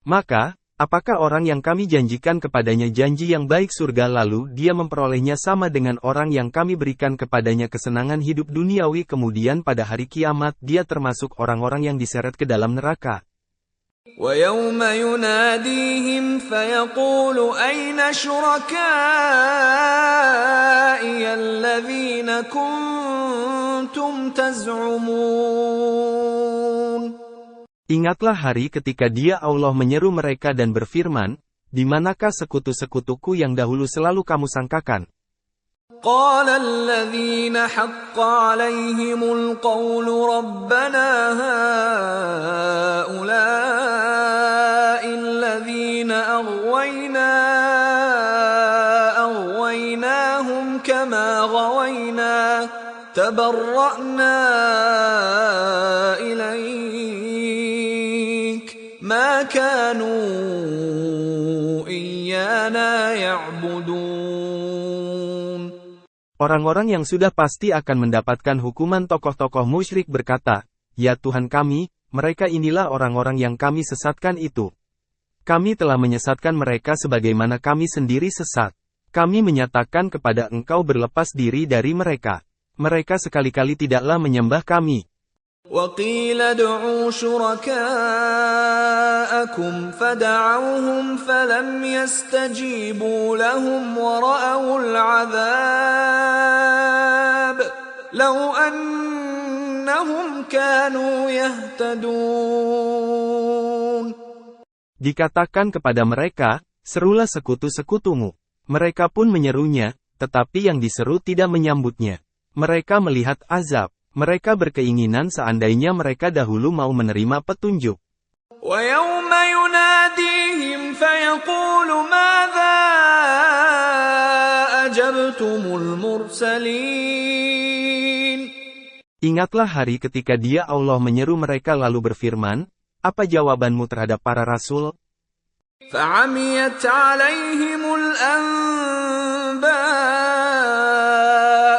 Maka, apakah orang yang kami janjikan kepadanya janji yang baik surga lalu dia memperolehnya sama dengan orang yang kami berikan kepadanya kesenangan hidup duniawi kemudian pada hari kiamat dia termasuk orang-orang yang diseret ke dalam neraka. وَيَوْمَ يُنَادِيهِمْ فَيَقُولُ أَيْنَ شُرَكَائِيَ الَّذِينَ كُنتُمْ كنتم تزعمون. Ingatlah hari ketika Dia Allah menyeru mereka dan berfirman, di manakah sekutu-sekutuku yang dahulu selalu kamu sangkakan? قال الذين حق عليهم القول ربنا هؤلاء الذين أغويناهم كما غوينا تبرأنا إليك ما كانوا إيانا يعبدون. Orang-orang yang sudah pasti akan mendapatkan hukuman tokoh-tokoh musyrik berkata, "Ya Tuhan kami, mereka inilah orang-orang yang kami sesatkan itu. Kami telah menyesatkan mereka sebagaimana kami sendiri sesat. Kami menyatakan kepada Engkau berlepas diri dari mereka. Mereka sekali-kali tidaklah menyembah kami." وَقِيلَ ادْعُوا شُرَكَاءَكُمْ فَدَعَوْهُمْ فَلَمْ يَسْتَجِيبُوا لَهُمْ وَرَأَوُا الْعَذَابَ لَوْ أَنَّهُمْ كَانُوا يَهْتَدُونَ. Dikatakan kepada mereka, "Serulah sekutu-sekutumu." Mereka pun menyerunya, tetapi yang diseru tidak menyambutnya. Mereka melihat azab. Mereka berkeinginan seandainya mereka dahulu mau menerima petunjuk. وَيَوْمَ يُنَادِيهِمْ فَيَقُولُ مَاذَا أَجَبْتُمُ الْمُرْسَلِينَ. Ingatlah hari ketika Dia Allah menyeru mereka lalu berfirman, "Apa jawabanmu terhadap para rasul?" فَعَمِيَتْ عَلَيْهِمُ الْأَنْبَاءُ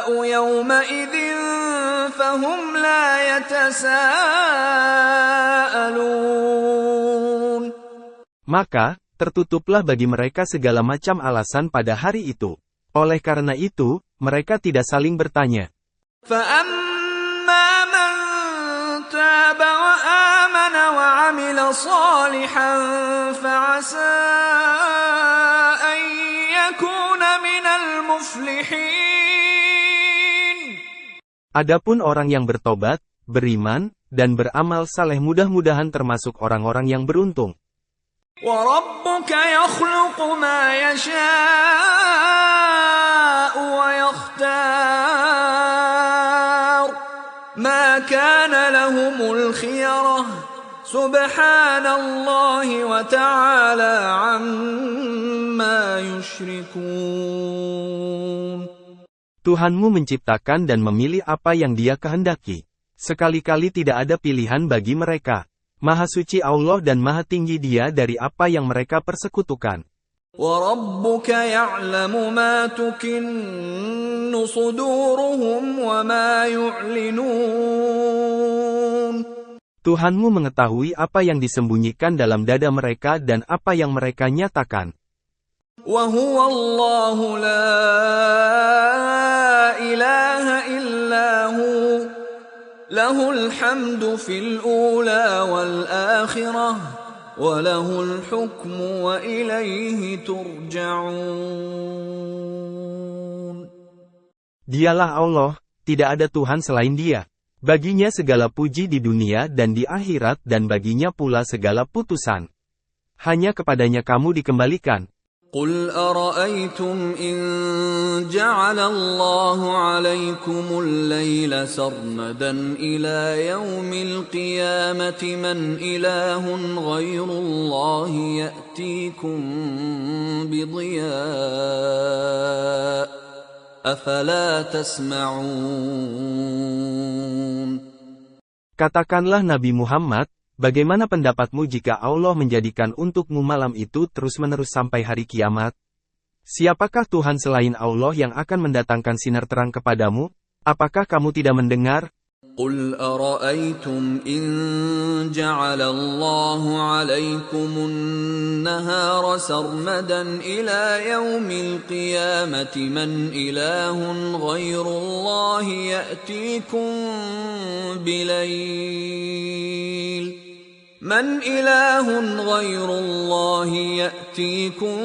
يَوْمَئِذٍ فَهُمْ لَا يَتَسَاءَلُونَ. Maka, tertutuplah bagi mereka segala macam alasan pada hari itu. Oleh karena itu, mereka tidak saling bertanya. فَأَمَّا مَنْ تَابَ وَآمَنَ وَعَمِلَ صَالِحًا فَعَسَى أَنْ يَكُونَ مِنَ الْمُفْلِحِينَ. Adapun orang yang bertobat, beriman, dan beramal saleh mudah-mudahan termasuk orang-orang yang beruntung. وَرَبُّكَ يَخْلُقُ مَا يَشَاءُ وَيَخْتَارُ مَا كَانَ لَهُمُ الْخِيَرَةُ سُبْحَانَ اللَّهِ وَتَعَالَى عَمَّا يُشْرِكُونَ. Tuhanmu menciptakan dan memilih apa yang Dia kehendaki. Sekali-kali tidak ada pilihan bagi mereka. Maha suci Allah dan maha tinggi Dia dari apa yang mereka persekutukan. وَرَبُّكَ يَعْلَمُ مَا تُكِنُّ صُدُورُهُمْ وَمَا يُعْلِنُونَ. Tuhanmu mengetahui apa yang disembunyikan dalam dada mereka dan apa yang mereka nyatakan. وَهُوَ اللَّهُ لَا إِلَهَ إِلَّا هُوَ لَهُ الْحَمْدُ فِي الْأُولَى وَالْآخِرَةِ وَلَهُ الْحُكْمُ وَإِلَيْهِ تُرْجَعُونَ. Dialah Allah, tidak ada Tuhan selain Dia. Baginya segala puji di dunia dan di akhirat dan baginya pula segala putusan. Hanya kepadanya kamu dikembalikan. قُلْ أَرَأَيْتُمْ إِنْ جَعَلَ اللَّهُ عَلَيْكُمُ اللَّيْلَ سَرْمَدًا إِلَى يَوْمِ الْقِيَامَةِ مَنْ إِلَٰهٌ غَيْرُ اللَّهِ يَأْتِيكُمْ بِضِيَاءٍ أَفَلَا تَسْمَعُونَ. Katakanlah Nabi Muhammad, bagaimana pendapatmu jika Allah menjadikan untukmu malam itu terus-menerus sampai hari kiamat? Siapakah Tuhan selain Allah yang akan mendatangkan sinar terang kepadamu? Apakah kamu tidak mendengar? قُلْ أَرَأَيْتُمْ إِنْ جَعَلَ اللَّهُ عَلَيْكُمُ النَّهَارَ سَرْمَدًا إِلَى يَوْمِ الْقِيَامَةِ مَنْ إِلَٰهٌ غَيْرُ اللَّهِ يَأْتِيكُمْ بِلَيْلٍ من إله غير الله يأتيكم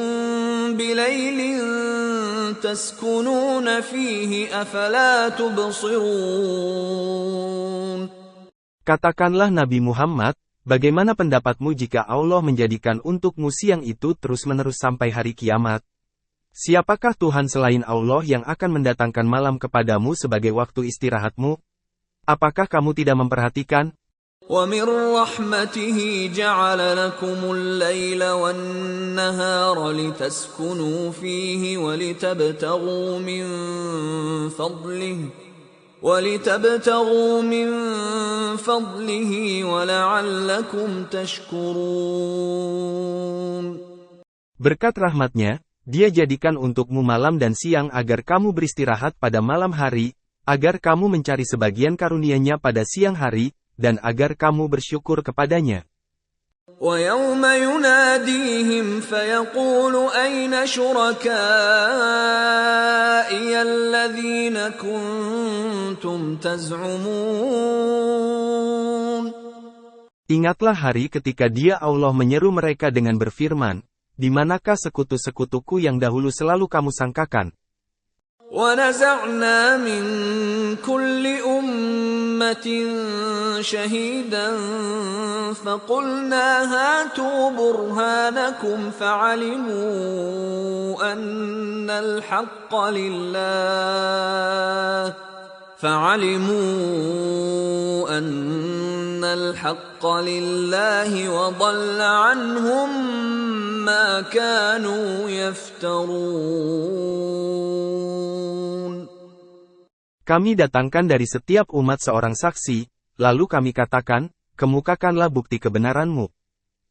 بليل تسكنون فيه أفلا تبصرون. Katakanlah Nabi Muhammad, bagaimana pendapatmu jika Allah menjadikan untukmu siang itu terus-menerus sampai hari kiamat? Siapakah Tuhan selain Allah yang akan mendatangkan malam kepadamu sebagai waktu istirahatmu? Apakah kamu tidak memperhatikan? وَمِنْ رَحْمَتِهِ جَعَلَ لَكُمُ اللَّيْلَ وَالنَّهَارَ لِتَسْكُنُوا فِيهِ وَلِتَبْتَغُوا مِنْ فَضْلِهِ وَلَعَلَّكُمْ تَشْكُرُونَ. Berkat rahmatnya, Dia jadikan untukmu malam dan siang agar kamu beristirahat pada malam hari, agar kamu mencari sebagian karunia-Nya pada siang hari, dan agar kamu bersyukur kepadanya. وَيَوْمَ يُنَادِيهِمْ فَيَقُولُ أَيْنَ شُرَكَائِيَ الَّذِينَ كُنتُمْ تَزْعُمُونَ. Ingatlah hari ketika Dia Allah menyeru mereka dengan berfirman, di manakah sekutu-sekutuku yang dahulu selalu kamu sangkakan? وَنَزَعْنَا مِنْ كُلِّ أُمَّةٍ شَهِيدًا فَقُلْنَا هَاتُوا بُرْهَانَكُمْ فَعَلِمُوا أَنَّ الْحَقَّ لِلَّهِ وَضَلَّ عَنْهُمْ مَا كَانُوا يَفْتَرُونَ. Kami datangkan dari setiap umat seorang saksi, lalu kami katakan, kemukakanlah bukti kebenaranmu.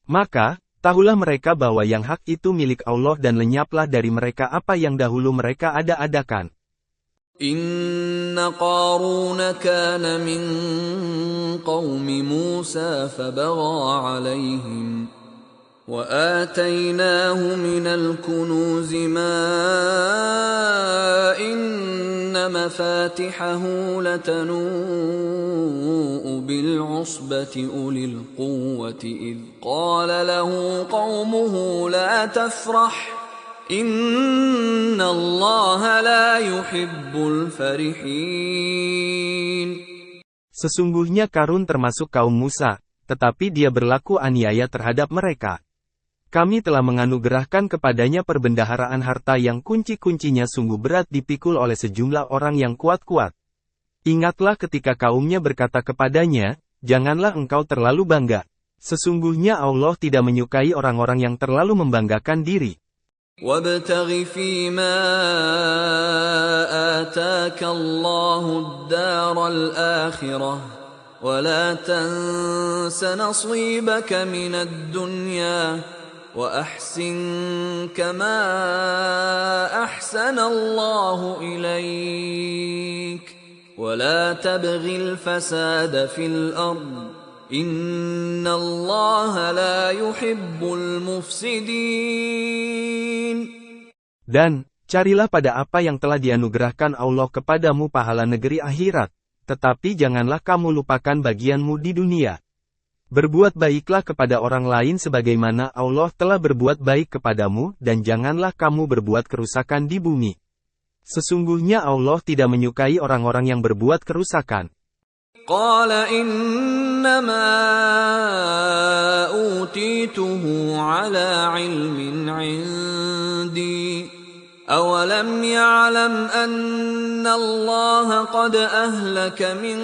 Maka, tahulah mereka bahwa yang hak itu milik Allah dan lenyaplah dari mereka apa yang dahulu mereka ada-adakan. Inna Qaruna kana min qaumi Musa fabagha alaihim. وآتيناه من الكنوز ما إن مفاتحه لتنوء بالعصبة أولي القوة إذ قال له قومه لا تفرح إن الله لا يحب الفرحين. Sesungguhnya Qarun termasuk kaum Musa, tetapi dia berlaku aniaya terhadap mereka. Kami telah menganugerahkan kepadanya perbendaharaan harta yang kunci-kuncinya sungguh berat dipikul oleh sejumlah orang yang kuat-kuat. Ingatlah ketika kaumnya berkata kepadanya, janganlah engkau terlalu bangga. Sesungguhnya Allah tidak menyukai orang-orang yang terlalu membanggakan diri. وَابْتَغِ فِيمَا آتَاكَ اللَّهُ الدَّارَ الْآخِرَةَ وَلَا تَنْسَ نَصِيبَكَ مِنَ الدُّنْيَا وَأَحْسِنْ كَمَا أَحْسَنَ اللَّهُ إِلَيْكَ وَلَا تَبْغِ الْفَسَادَ فِي الْأَرْضِ إِنَّ اللَّهَ لَا يُحِبُّ الْمُفْسِدِينَ. Dan, carilah pada apa yang telah dianugerahkan Allah kepadamu pahala negeri akhirat, tetapi janganlah kamu lupakan bagianmu di dunia. Berbuat baiklah kepada orang lain sebagaimana Allah telah berbuat baik kepadamu dan janganlah kamu berbuat kerusakan di bumi. Sesungguhnya Allah tidak menyukai orang-orang yang berbuat kerusakan. Qala innama utituhu ala ilmin 'indi. أَوَلَمْ يَعْلَمْ أَنَّ اللَّهَ قَدْ أَهْلَكَ مِنْ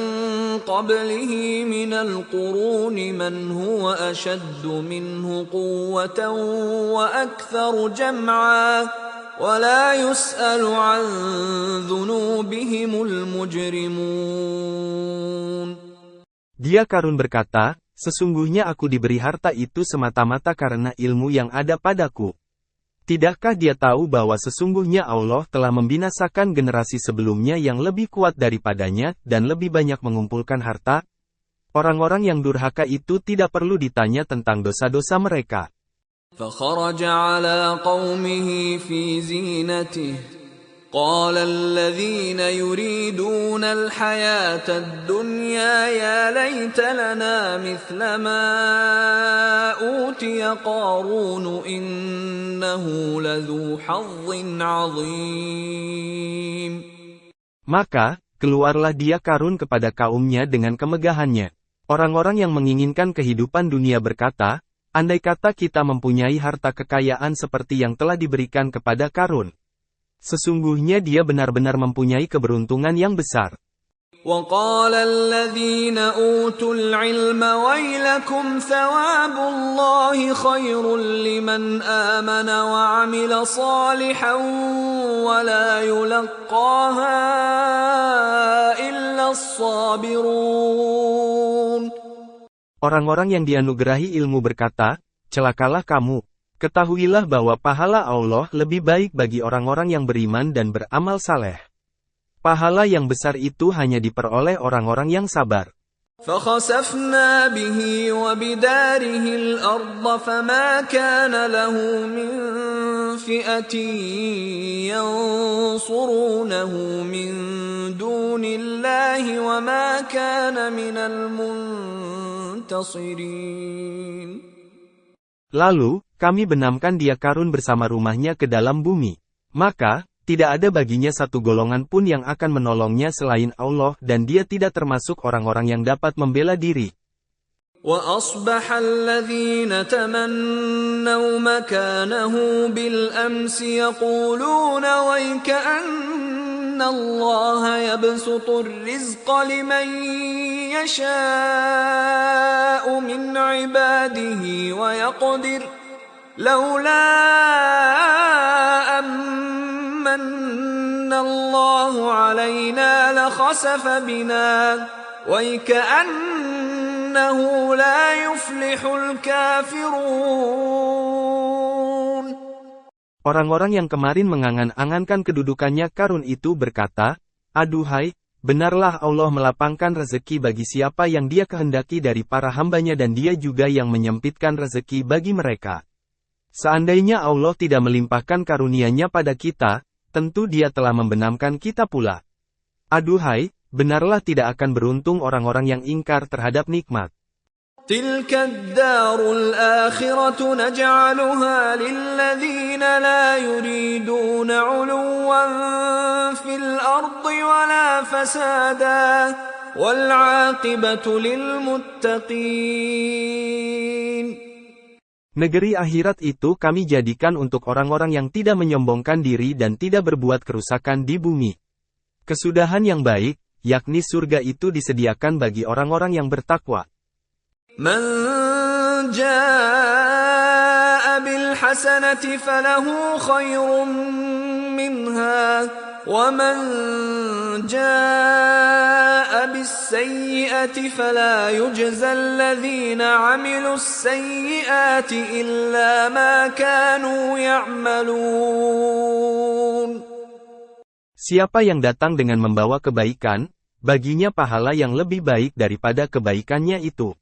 قَبْلِهِ مِنَ الْقُرُونِ مَنْ هُوَ أَشَدُّ مِنْهُ قُوَّةً وَأَكْثَرُ جَمْعًا وَلَا يُسْأَلُ عَنْ ذُنُوبِهِمُ الْمُجْرِمُونَ. Dia Qarun berkata, sesungguhnya aku diberi harta itu semata-mata karena ilmu yang ada padaku. Tidakkah dia tahu bahwa sesungguhnya Allah telah membinasakan generasi sebelumnya yang lebih kuat daripadanya dan lebih banyak mengumpulkan harta? Orang-orang yang durhaka itu tidak perlu ditanya tentang dosa-dosa mereka. فَخَرَجَ عَلَى قَوْمِهِ فِي زِينَتِهِ قال الذين يريدون الحياة الدنيا يا ليت لنا مثل ما أوتي قارون إنه لذو حظ عظيم. Maka, keluarlah dia Karun kepada kaumnya dengan kemegahannya. Orang-orang yang menginginkan kehidupan dunia berkata, andai kata kita mempunyai harta kekayaan seperti yang telah diberikan kepada Karun. Sesungguhnya dia benar-benar mempunyai keberuntungan yang besar. وَقَالَ الَّذِينَ أُوتُوا الْعِلْمَ وَيْلَكُمْ ثَوَابُ اللَّهِ خَيْرٌ لِّمَنْ آمَنَ وَعَمِلَ صَالِحًا وَلَا يُلَقَّاهَا إِلَّا الصَّابِرُونَ. Orang-orang yang dianugerahi ilmu berkata, celakalah kamu. Ketahuilah bahwa pahala Allah lebih baik bagi orang-orang yang beriman dan beramal saleh. Pahala yang besar itu hanya diperoleh orang-orang yang sabar. فَخَسَفْنَا بِهِ وَبِدَارِهِ الْأَرْضَ فَمَا كَانَ لَهُ مِنْ فِئَةٍ يَنْصُرُونَهُ مِنْ دُونِ اللَّهِ وَمَا كَانَ مِنَ الْمُنْتَصِرِينَ. Lalu, kami benamkan dia Karun bersama rumahnya ke dalam bumi. Maka, tidak ada baginya satu golongan pun yang akan menolongnya selain Allah dan dia tidak termasuk orang-orang yang dapat membela diri. وَأَصْبَحَ الَّذِينَ تَمَنَّوْا مَكَانَهُ بِالْأَمْسِ يَقُولُونَ وَيْكَأَنَّ اللَّهَ يَبْسُطُ الرِّزْقَ لِمَن يَشَاءُ مِنْ عِبَادِهِ وَيَقْدِرُ لَوْلَا أَمَّنَّ اللَّهُ عَلَيْنَا لَخَسَفَ بِنَا وَيْكَأَنَّهُ لَا يُفْلِحُ الْكَافِرُونَ. Orang-orang yang kemarin mengangan-angankan kedudukannya Karun itu berkata, aduhai, benarlah Allah melapangkan rezeki bagi siapa yang dia kehendaki dari para hambanya dan dia juga yang menyempitkan rezeki bagi mereka. Seandainya Allah tidak melimpahkan karunia-Nya pada kita, tentu dia telah membenamkan kita pula. Aduhai, benarlah tidak akan beruntung orang-orang yang ingkar terhadap nikmat. تِلْكَ الدَّارُ الْآخِرَةُ نَجْعَلُهَا لِلَّذِينَ لَا يُرِيدُونَ عُلُوًّا فِي الْأَرْضِ وَلَا فَسَادًا وَالْعَاقِبَةُ لِلْمُتَّقِينَ. Negeri akhirat itu kami jadikan untuk orang-orang yang tidak menyombongkan diri dan tidak berbuat kerusakan di bumi. Kesudahan yang baik, yakni surga itu disediakan bagi orang-orang yang bertakwa. مَنْ جَاءَ بِالْحَسَنَةِ فَلَهُ خَيْرٌ مِّنْهَا وَمَنْ جَاءَ بِالسَّيِّئَةِ فَلَا يُجْزَى الَّذِينَ عَمِلُوا السَّيِّئَاتِ إِلَّا مَا كَانُوا يَعْمَلُونَ. Siapa yang datang dengan membawa kebaikan, baginya pahala yang lebih baik daripada kebaikannya itu.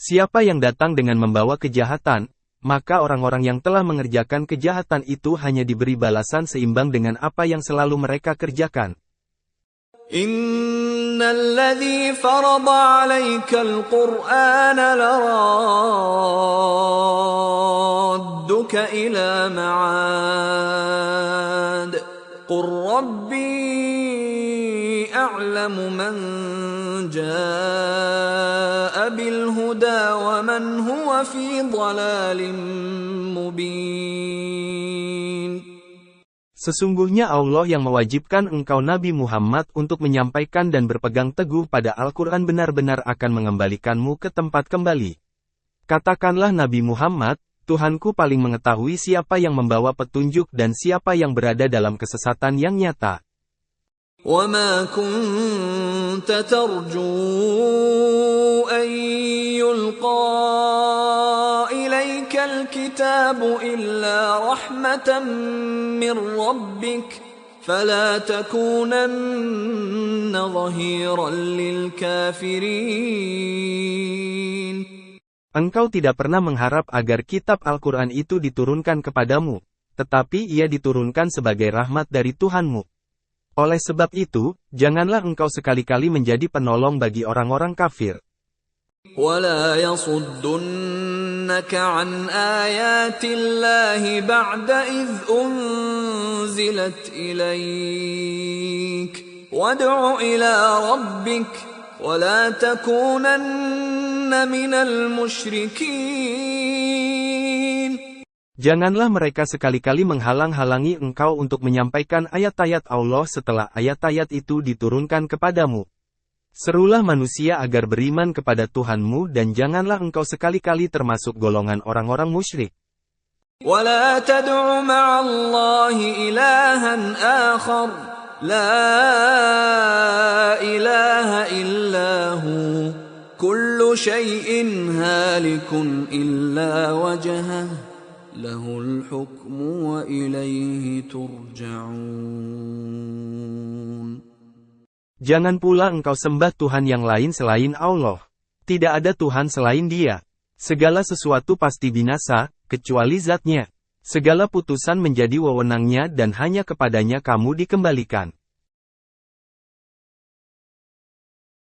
Siapa yang datang dengan membawa kejahatan, maka orang-orang yang telah mengerjakan kejahatan itu hanya diberi balasan seimbang dengan apa yang selalu mereka kerjakan. Innal ladzi farada 'alaikal Qur'ana laradduka ila ma'ad. Qur rabbi a'lamu man jaa'a bil huda wa man huwa fi dhalalin mubin. Sesungguhnya Allah yang mewajibkan engkau Nabi Muhammad untuk menyampaikan dan berpegang teguh pada Al-Quran benar-benar akan mengembalikanmu ke tempat kembali. Katakanlah Nabi Muhammad, Tuhanku paling mengetahui siapa yang membawa petunjuk dan siapa yang berada dalam kesesatan yang nyata. وَمَا كُنْتَ تَرْجُو أَنْ يُلْقَى إِلَيْكَ الْكِتَابُ إِلَّا رَحْمَةً مِّنْ رَبِّكَ فَلَا تَكُونَنَّ ظَهِيرًا لِلْكَافِرِينَ. Engkau tidak pernah mengharap agar kitab Al-Quran itu diturunkan kepadamu, tetapi ia diturunkan sebagai rahmat dari Tuhanmu. Oleh sebab itu, janganlah engkau sekali-kali menjadi penolong bagi orang-orang kafir. ولا يصدنك عن آيات الله بعد إذ أنزلت إليك وادع إلى ربك ولا تكونن من المشركين. Janganlah mereka sekali-kali menghalang-halangi engkau untuk menyampaikan ayat-ayat Allah setelah ayat-ayat itu diturunkan kepadamu. Serulah manusia agar beriman kepada Tuhanmu dan janganlah engkau sekali-kali termasuk golongan orang-orang musyrik. ولا تدع مع الله إلها آخر لا إله إلا هو كل شيء هالك إلا وجهه له الحكم وإليه ترجعون. Jangan pula engkau sembah Tuhan yang lain selain Allah. Tidak ada Tuhan selain Dia. Segala sesuatu pasti binasa, kecuali Zat-Nya. Segala putusan menjadi wewenangnya dan hanya kepadanya kamu dikembalikan.